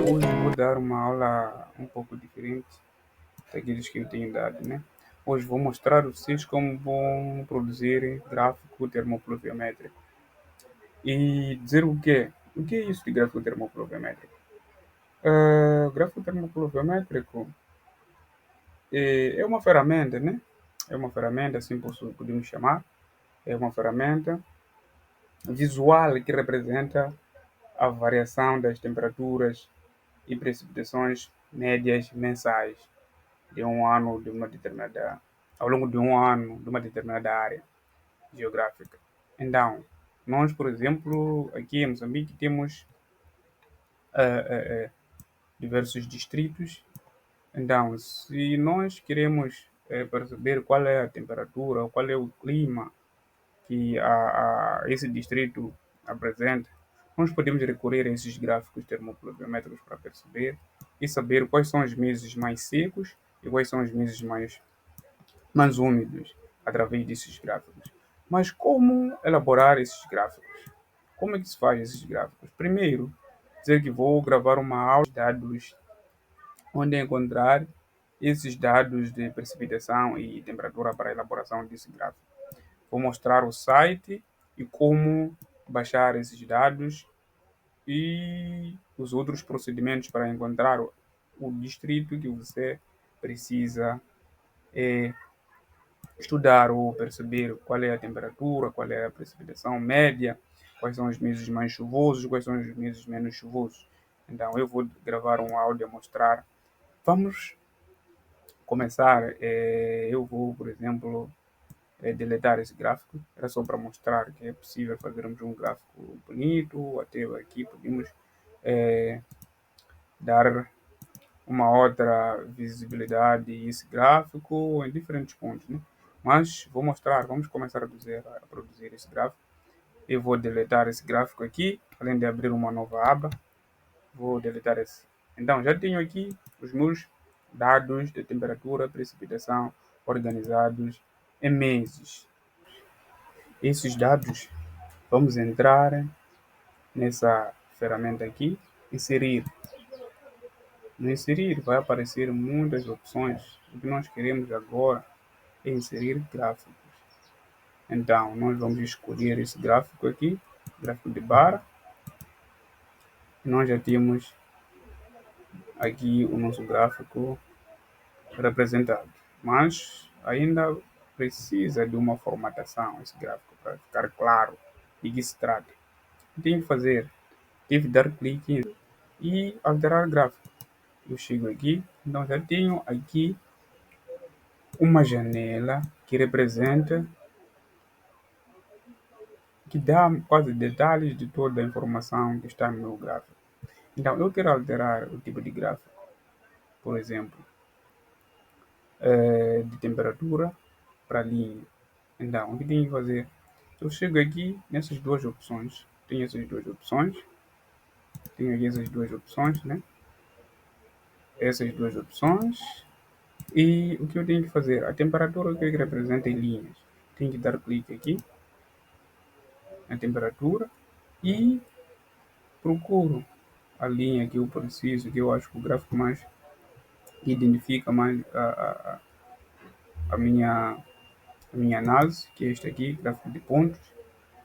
Hoje vou dar uma aula um pouco diferente daqueles que eu tenho dado, né? Hoje vou mostrar a vocês como vão produzir gráfico termopluviométrico. E dizer o quê? O que é isso de gráfico termopluviométrico? Gráfico termopluviométrico é uma ferramenta, né? É uma ferramenta, assim podemos chamar. É uma ferramenta visual que representa a variação das temperaturas e precipitações médias mensais de um ano de uma determinada, ao longo de um ano de uma determinada área geográfica. Então, nós, por exemplo, aqui em Moçambique temos diversos distritos. Então, se nós queremos perceber qual é a temperatura, qual é o clima que esse distrito apresenta, nós podemos recorrer a esses gráficos termopluviométricos para perceber e saber quais são os meses mais secos e quais são os meses mais úmidos através desses gráficos. Mas como elaborar esses gráficos? Como é que se faz esses gráficos? Primeiro, dizer que vou gravar uma aula de dados onde encontrar esses dados de precipitação e temperatura para a elaboração desse gráfico. Vou mostrar o site e como baixar esses dados e os outros procedimentos para encontrar o distrito que você precisa estudar ou perceber qual é a temperatura, qual é a precipitação média, quais são os meses mais chuvosos, quais são os meses menos chuvosos. Então eu vou gravar um áudio a mostrar. Vamos começar. Eu vou, por exemplo, deletar esse gráfico. Era só para mostrar que é possível fazermos um gráfico bonito. Até aqui podemos dar uma outra visibilidade a esse gráfico em diferentes pontos, né? Mas vou mostrar, vamos começar a produzir esse gráfico. Eu vou deletar esse gráfico aqui, além de abrir uma nova aba, vou deletar esse. Então, já tenho aqui os meus dados de temperatura, precipitação organizados em meses. Esses dados, vamos entrar nessa ferramenta aqui, inserir. No inserir vai aparecer muitas opções. O que nós queremos agora é inserir gráficos. Então, nós vamos escolher esse gráfico aqui, gráfico de barra. Nós já temos aqui o nosso gráfico representado, mas ainda precisa de uma formatação esse gráfico para ficar claro de que se trata. O que tem que fazer? Tive que dar clique e alterar gráfico. Eu chego aqui, então já tenho aqui uma janela que representa, que dá quase detalhes de toda a informação que está no meu gráfico. Então eu quero alterar o tipo de gráfico, por exemplo, de temperatura para linha. Então o que tenho que fazer? Eu chego aqui nessas duas opções, tenho essas duas opções, tenho aqui essas duas opções, né? Essas duas opções. E o que eu tenho que fazer? A temperatura que representa em linhas. Tenho que dar clique aqui na temperatura e procuro a linha que eu preciso, que eu acho que o gráfico mais identifica mais a minha análise, que é este aqui, gráfico de pontos.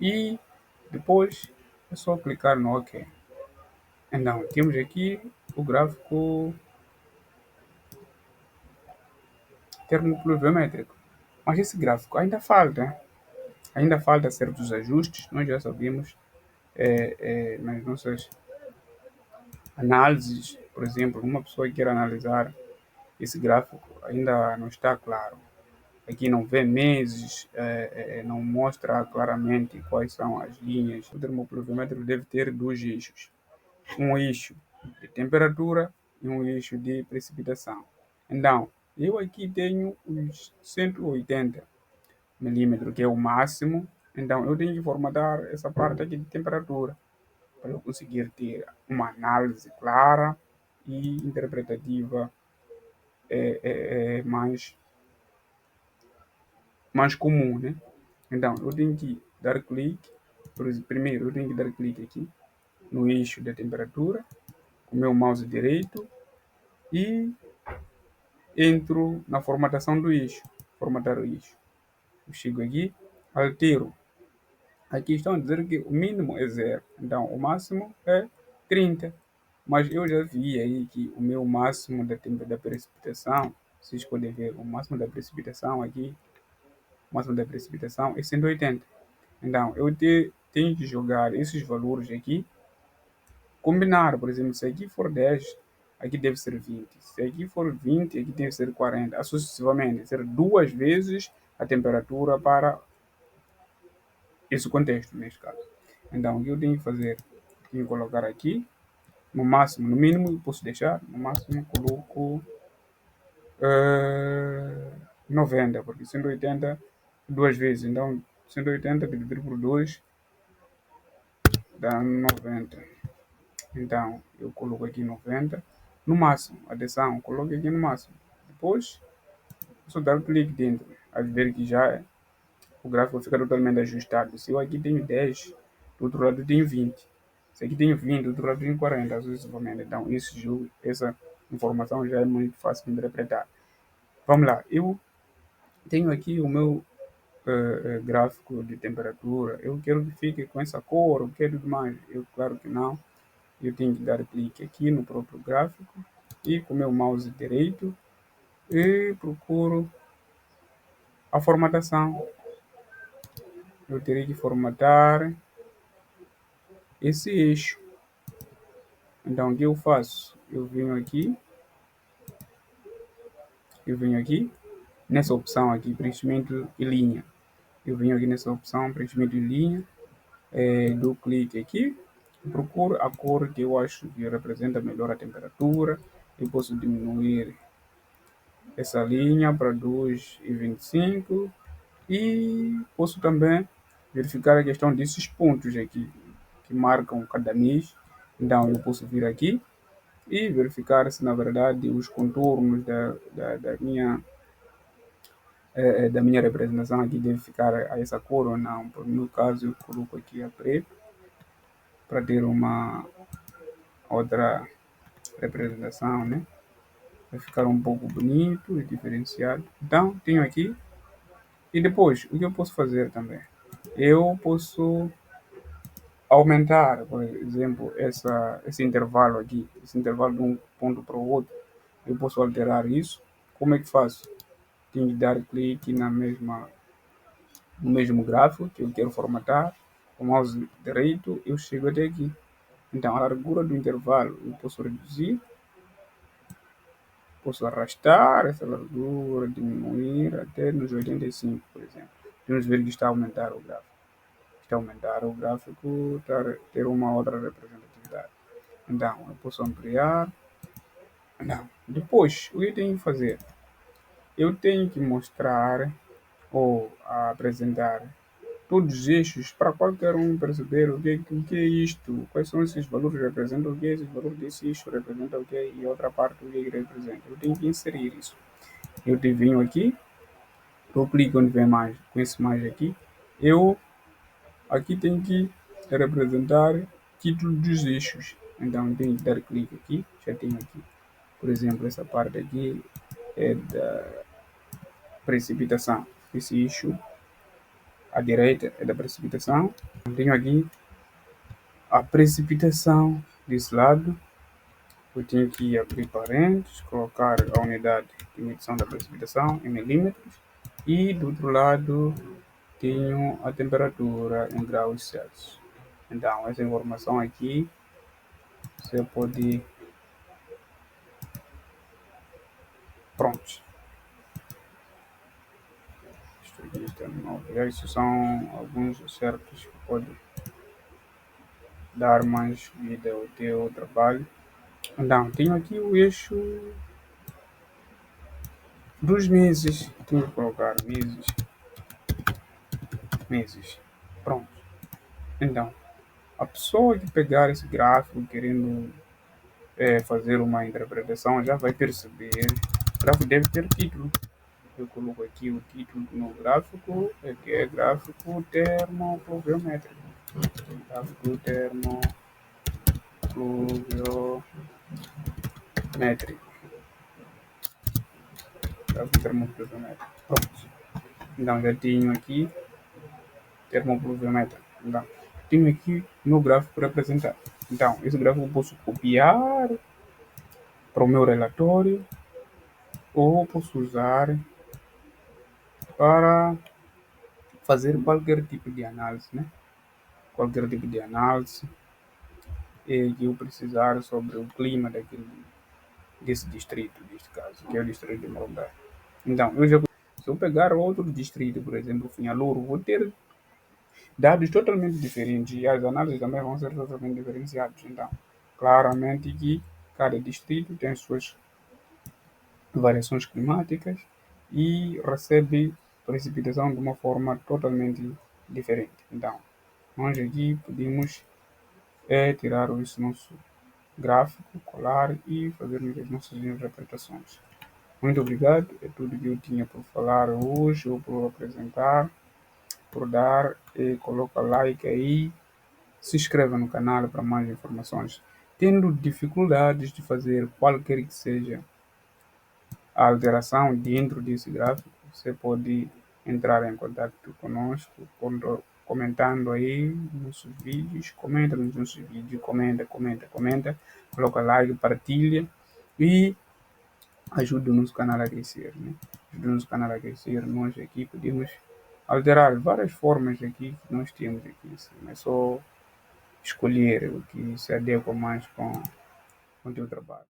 E depois é só clicar no OK. Então, temos aqui o gráfico termopluviométrico. Mas esse gráfico ainda falta certos ajustes. Nós já sabemos nas nossas análises, por exemplo, uma pessoa que quer analisar esse gráfico ainda não está claro. Aqui não vê meses, não mostra claramente quais são as linhas. O termopluviométrico deve ter dois eixos. Um eixo de temperatura e um eixo de precipitação. Então, eu aqui tenho os 180 milímetros, que é o máximo. Então, eu tenho que formatar essa parte aqui de temperatura para eu conseguir ter uma análise clara e interpretativa mais comum, né? Então, eu tenho que dar clique Primeiro eu tenho que dar clique aqui no eixo da temperatura, com o meu mouse direito, e entro na formatação do eixo, formatar o eixo. Eu chego aqui, altero. Aqui estão a dizer que o mínimo é 0, então o máximo é 30. Mas eu já vi aí que o meu máximo da precipitação, vocês podem ver, o máximo da precipitação aqui, o máximo da precipitação é 180. Então eu tenho que jogar esses valores aqui, combinar, por exemplo, se aqui for 10, aqui deve ser 20. Se aqui for 20, aqui deve ser 40. Sucessivamente, ser duas vezes a temperatura para esse contexto, neste caso. Então, o que eu tenho que fazer? Tenho que colocar aqui, no máximo, no mínimo, eu posso deixar, no máximo, coloco 90, porque 180 duas vezes. Então, 180 dividido por 2 dá 90. Então, eu coloco aqui 90 no máximo. Atenção, coloco aqui no máximo. Depois, só dar clique dentro. A ver que já o gráfico fica totalmente ajustado. Se eu aqui tenho 10, do outro lado eu tenho 20. Se aqui tenho 20, do outro lado tenho 40, sucessivamente. Então, essa informação já é muito fácil de interpretar. Vamos lá. Eu tenho aqui o meu gráfico de temperatura. Eu quero que fique com essa cor, eu quero demais. Eu, claro que não. Eu tenho que dar clique aqui no próprio gráfico e com o meu mouse direito e procuro a formatação. Eu terei que formatar esse eixo. Então, o que eu faço? Eu venho aqui nessa opção aqui, preenchimento e linha. Eu venho aqui nessa opção, preenchimento de linha, dou clique aqui, procuro a cor que eu acho que representa melhor a temperatura. Eu posso diminuir essa linha para 2,25 e posso também verificar a questão desses pontos aqui que marcam cada mês. Então eu posso vir aqui e verificar se na verdade os contornos da minha representação aqui deve ficar a essa cor ou não. Por meu caso eu coloco aqui a preto para ter uma outra representação, né? Vai ficar um pouco bonito e diferenciado. Então tenho aqui. E depois, o que eu posso fazer também? Eu posso aumentar, por exemplo, esse intervalo aqui, esse intervalo de um ponto para o outro. Eu posso alterar isso. Como é que faço? Tenho que dar clique no mesmo gráfico que eu quero formatar. Com o mouse direito, eu chego até aqui. Então, a largura do intervalo eu posso reduzir, posso arrastar essa largura, diminuir até nos 85, por exemplo. Vamos ver que está a aumentar o gráfico. Está a aumentar o gráfico, está a ter uma outra representatividade. Então, eu posso ampliar. Não. Depois, o que eu tenho que fazer? Eu tenho que mostrar ou apresentar todos os eixos para qualquer um perceber o que é isto, quais são esses valores, representam o que, esses valores desse eixo representam o que e outra parte o que representa. Eu tenho que inserir isso. Eu venho aqui, eu clico onde vem mais, com esse mais aqui, eu aqui tenho que representar título dos eixos. Então eu tenho que dar clique aqui, já tenho aqui, por exemplo, essa parte aqui é da precipitação. Esse eixo à direita é da precipitação. Tenho aqui a precipitação desse lado. Eu tenho que abrir parênteses, colocar a unidade de medição da precipitação em milímetros. E do outro lado tenho a temperatura em graus Celsius. Então, essa informação aqui você pode. Pronto. Isto aqui está novo. Isso são alguns acertos que podem dar mais vida ao teu trabalho. Então, tenho aqui o eixo dos meses. Tenho que colocar meses. Pronto. Então, a pessoa que pegar esse gráfico querendo fazer uma interpretação já vai perceber. O gráfico deve ter título. Eu coloco aqui o título no gráfico, que é gráfico termopluviométrico. Gráfico termopluviométrico. Gráfico termopluviométrico. Pronto. Então já tenho aqui termopluviométrico. Então, tenho aqui meu gráfico para apresentar. Então, esse gráfico eu posso copiar para o meu relatório ou posso usar para fazer qualquer tipo de análise, né? Qualquer tipo de análise que eu precisar sobre o clima desse distrito, neste caso, que é o distrito de Morondava. Então, se eu pegar outro distrito, por exemplo, Finhalouro, vou ter dados totalmente diferentes e as análises também vão ser totalmente diferenciadas. Então, claramente que cada distrito tem suas variações climáticas e recebe precipitação de uma forma totalmente diferente. Então, nós aqui podemos tirar esse nosso gráfico, colar e fazermos as nossas interpretações. Muito obrigado, é tudo que eu tinha por falar hoje ou por apresentar, por dar, coloca like aí, se inscreva no canal para mais informações. Tendo dificuldades de fazer qualquer que seja a alteração dentro desse gráfico, você pode entrar em contato conosco, comentando aí nos vídeos, comenta nos nossos vídeos, comenta, coloca like, partilha e ajuda o nosso canal a crescer, né? Ajuda o nosso canal a crescer, nós aqui podemos alterar várias formas aqui que nós temos aqui, assim, é só escolher o que se adequa mais com o teu trabalho.